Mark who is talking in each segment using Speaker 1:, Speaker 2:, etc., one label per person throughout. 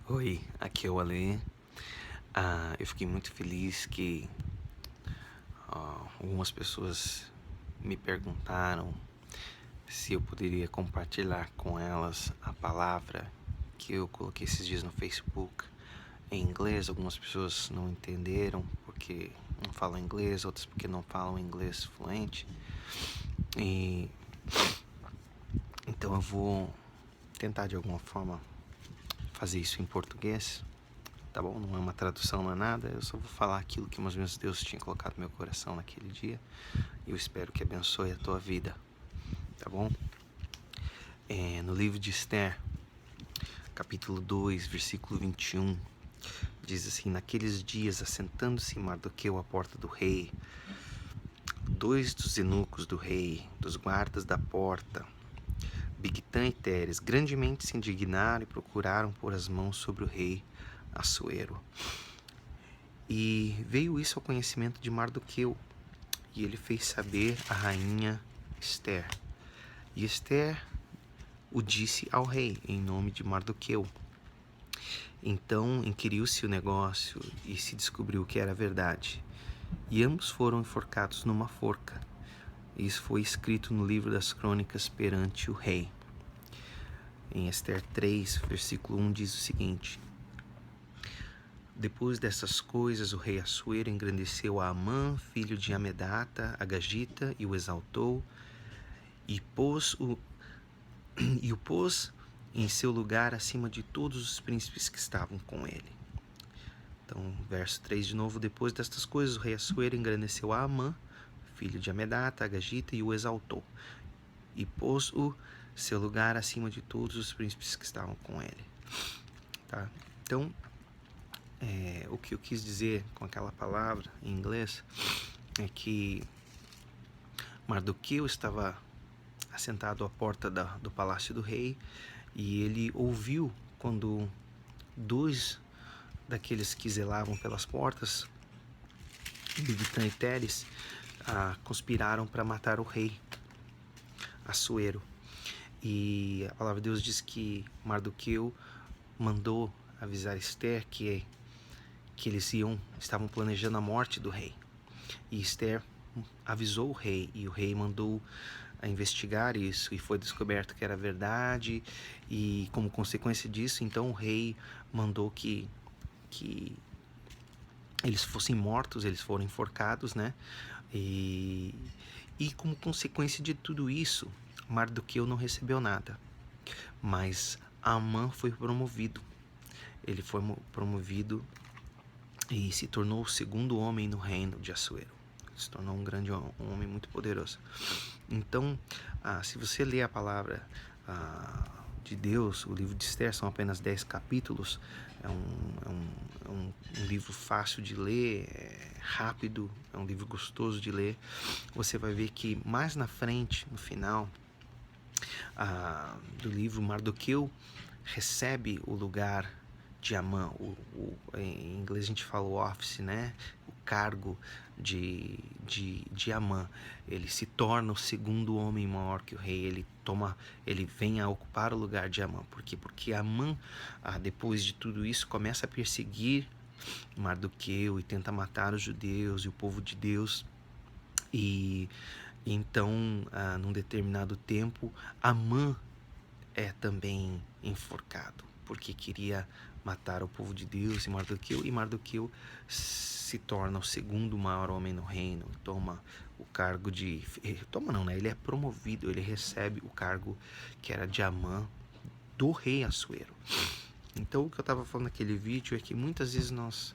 Speaker 1: Oi, aqui é o Ale. Eu fiquei muito feliz que algumas pessoas me perguntaram se eu poderia compartilhar com elas a palavra que eu coloquei esses dias no Facebook em inglês. Algumas pessoas não entenderam porque não falam inglês, outras porque não falam inglês fluente. E então eu vou tentar de alguma forma fazer isso em português. Tá bom? Não é uma tradução, não é nada. Eu só vou falar aquilo que meus Deus tinha colocado no meu coração naquele dia. E eu espero que abençoe a tua vida. Tá bom? No livro de Esther, capítulo 2, versículo 21, diz assim: Naqueles dias, assentando-se Mardoqueu à porta do rei, dois dos eunucos do rei, dos guardas da porta, Bigtã e Teres, grandemente se indignaram e procuraram pôr as mãos sobre o rei Assuero. E veio isso ao conhecimento de Mardoqueu, e ele fez saber à rainha Esther. E Esther o disse ao rei, em nome de Mardoqueu. Então inquiriu-se o negócio e se descobriu que era verdade. E ambos foram enforcados numa forca. Isso foi escrito no livro das crônicas perante o rei. Em Esther 3, versículo 1 diz o seguinte: Depois dessas coisas, o rei Assuero engrandeceu a Amã, filho de Amedata, Agagita, e o exaltou, e o pôs em seu lugar acima de todos os príncipes que estavam com ele. Então, verso 3 de novo: Depois destas coisas, o rei Assuero engrandeceu a Amã, filho de Amedata, Agagita, e o exaltou, e pôs-o seu lugar acima de todos os príncipes que estavam com ele. Tá? Então, o que eu quis dizer com aquela palavra em inglês é que Mardoqueu estava assentado à porta do palácio do rei, e ele ouviu quando dois daqueles que zelavam pelas portas, Bigtã e Teres, conspiraram para matar o rei Assuero. E a palavra de Deus diz que Mardoqueu mandou avisar Esther que eles estavam planejando a morte do rei. E Esther avisou o rei, e o rei mandou a investigar isso, e foi descoberto que era verdade, e como consequência disso, então o rei mandou que eles fossem mortos, eles foram enforcados, né? E como consequência de tudo isso, Mardoqueu não recebeu nada, mas Amã foi promovido. Ele foi promovido e se tornou o segundo homem no reino de Assuero. Se tornou um homem muito poderoso. Então, se você ler a palavra de Deus, o livro de Esther, são apenas 10 capítulos, é um livro fácil de ler, rápido, é um livro gostoso de ler. Você vai ver que mais na frente, no final do livro, Mardoqueu recebe o lugar de Amã. Em inglês a gente fala o office, né? O cargo de Amã. Ele se torna o segundo homem maior que o rei. Ele vem a ocupar o lugar de Amã. Por quê? Porque Amã, depois de tudo isso, começa a perseguir Mardoqueu e tenta matar os judeus e o povo de Deus. E então, num determinado tempo, Amã é também enforcado, porque queria matar o povo de Deus, e Mardoqueu se torna o segundo maior homem no reino, toma o cargo de... Toma não, né? Ele é promovido, ele recebe o cargo que era de Amã, do rei Assuero. Então, o que eu estava falando naquele vídeo é que muitas vezes nós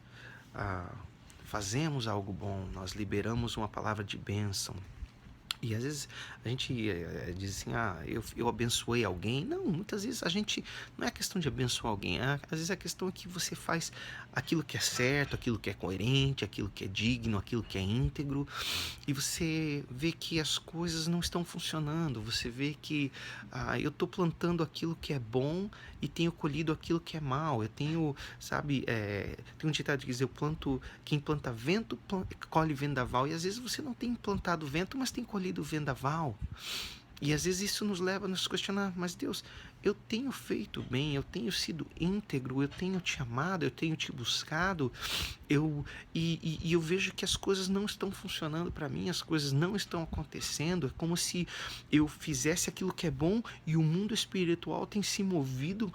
Speaker 1: fazemos algo bom, nós liberamos uma palavra de bênção, e às vezes a gente diz assim, eu abençoei alguém. Não, muitas vezes a gente, não é questão de abençoar alguém, às vezes a questão é que você faz aquilo que é certo, aquilo que é coerente, aquilo que é digno, aquilo que é íntegro, e você vê que as coisas não estão funcionando, você vê que eu estou plantando aquilo que é bom e tenho colhido aquilo que é mal. Eu tenho, sabe, tem um ditado que diz, quem planta vento, colhe vendaval, e às vezes você não tem plantado vento, mas tem colhido vendaval. E às vezes isso nos leva a nos questionar, mas Deus, eu tenho feito bem, eu tenho sido íntegro, eu tenho te amado, eu tenho te buscado, e eu vejo que as coisas não estão funcionando para mim, as coisas não estão acontecendo, é como se eu fizesse aquilo que é bom e o mundo espiritual tem se movido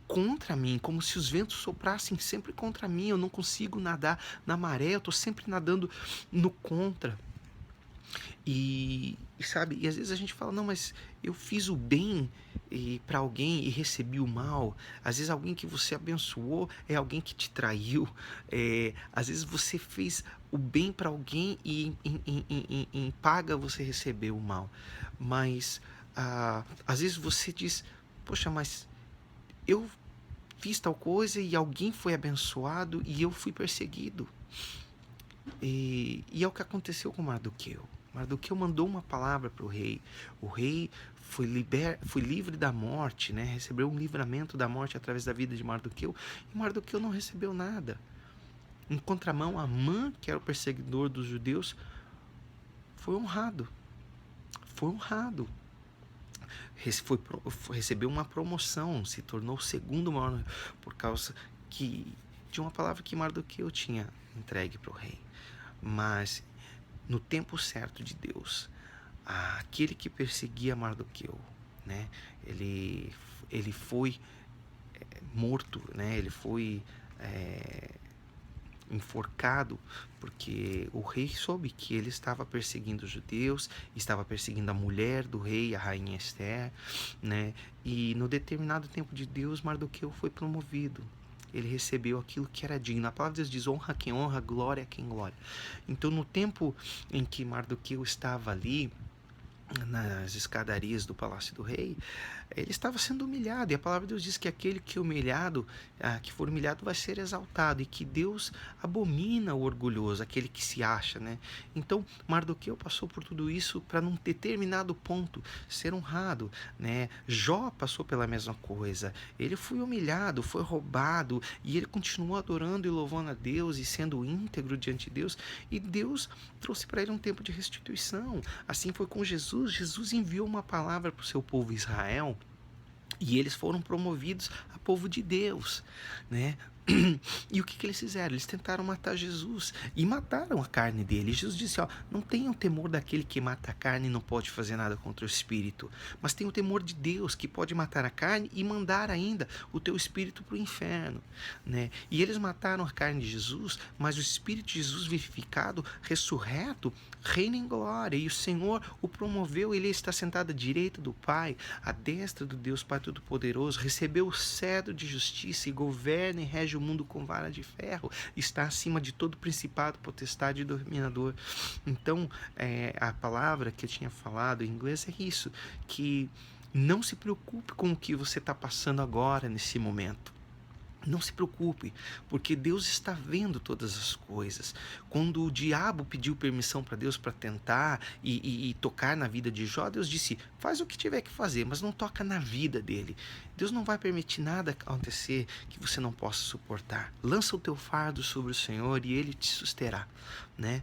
Speaker 1: contra mim, como se os ventos soprassem sempre contra mim, eu não consigo nadar na maré, eu estou sempre nadando no contra. Sabe, e às vezes a gente fala, não, mas eu fiz o bem para alguém e recebi o mal. Às vezes alguém que você abençoou é alguém que te traiu. Às vezes você fez o bem para alguém e em paga você recebeu o mal. Mas às vezes você diz, poxa, mas eu fiz tal coisa e alguém foi abençoado e eu fui perseguido. E é o que aconteceu com Mardoqueu. Mardoqueu mandou uma palavra para o rei. O rei foi livre da morte, né? Recebeu um livramento da morte através da vida de Mardoqueu. E Mardoqueu não recebeu nada. Em contramão, Amã, que era o perseguidor dos judeus, foi honrado. Foi honrado. Recebeu uma promoção, se tornou o segundo maior por causa de uma palavra que Mardoqueu tinha entregue para o rei. Mas no tempo certo de Deus, aquele que perseguia Mardoqueu, né, ele foi morto, né, ele foi enforcado, porque o rei soube que ele estava perseguindo os judeus, estava perseguindo a mulher do rei, a rainha Esther, né, e no determinado tempo de Deus, Mardoqueu foi promovido. Ele recebeu aquilo que era digno. A palavra de Deus diz, honra quem honra, glória a quem glória. Então, no tempo em que Mardoqueu estava ali, nas escadarias do palácio do rei, ele estava sendo humilhado, e a palavra de Deus diz que aquele que que for humilhado vai ser exaltado, e que Deus abomina o orgulhoso, aquele que se acha, né? Então Mardoqueu passou por tudo isso para num determinado ponto ser honrado, né? Jó passou pela mesma coisa, ele foi humilhado, foi roubado, e ele continuou adorando e louvando a Deus e sendo íntegro diante de Deus, e Deus trouxe para ele um tempo de restituição. Assim foi com Jesus. Jesus enviou uma palavra para o seu povo Israel e eles foram promovidos a povo de Deus, né? E o que eles fizeram? Eles tentaram matar Jesus e mataram a carne dele. Jesus disse, não tenham temor daquele que mata a carne e não pode fazer nada contra o espírito, mas tenham temor de Deus, que pode matar a carne e mandar ainda o teu espírito para o inferno, né? E eles mataram a carne de Jesus, mas o espírito de Jesus vivificado, ressurreto, reina em glória, e o Senhor o promoveu. Ele está sentado à direita do Pai, à destra do Deus Pai Todo-Poderoso, recebeu o cetro de justiça e governa e rege o mundo com vara de ferro, está acima de todo principado, potestade e dominador. Então, a palavra que eu tinha falado em inglês é isso, que não se preocupe com o que você está passando agora, nesse momento. Não se preocupe, porque Deus está vendo todas as coisas. Quando o diabo pediu permissão para Deus para tentar e tocar na vida de Jó, Deus disse, faz o que tiver que fazer, mas não toca na vida dele. Deus não vai permitir nada acontecer que você não possa suportar. Lança o teu fardo sobre o Senhor e Ele te susterá, né?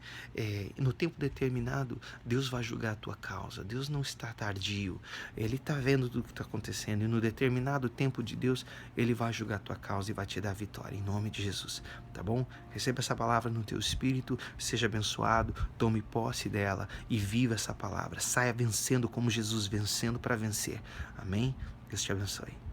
Speaker 1: No tempo determinado, Deus vai julgar a tua causa. Deus não está tardio. Ele está vendo tudo que está acontecendo e no determinado tempo de Deus, Ele vai julgar a tua causa e vai te dar vitória, em nome de Jesus, tá bom? Receba essa palavra no teu espírito, seja abençoado, tome posse dela e viva essa palavra. Saia vencendo como Jesus, vencendo para vencer. Amém? Deus te abençoe.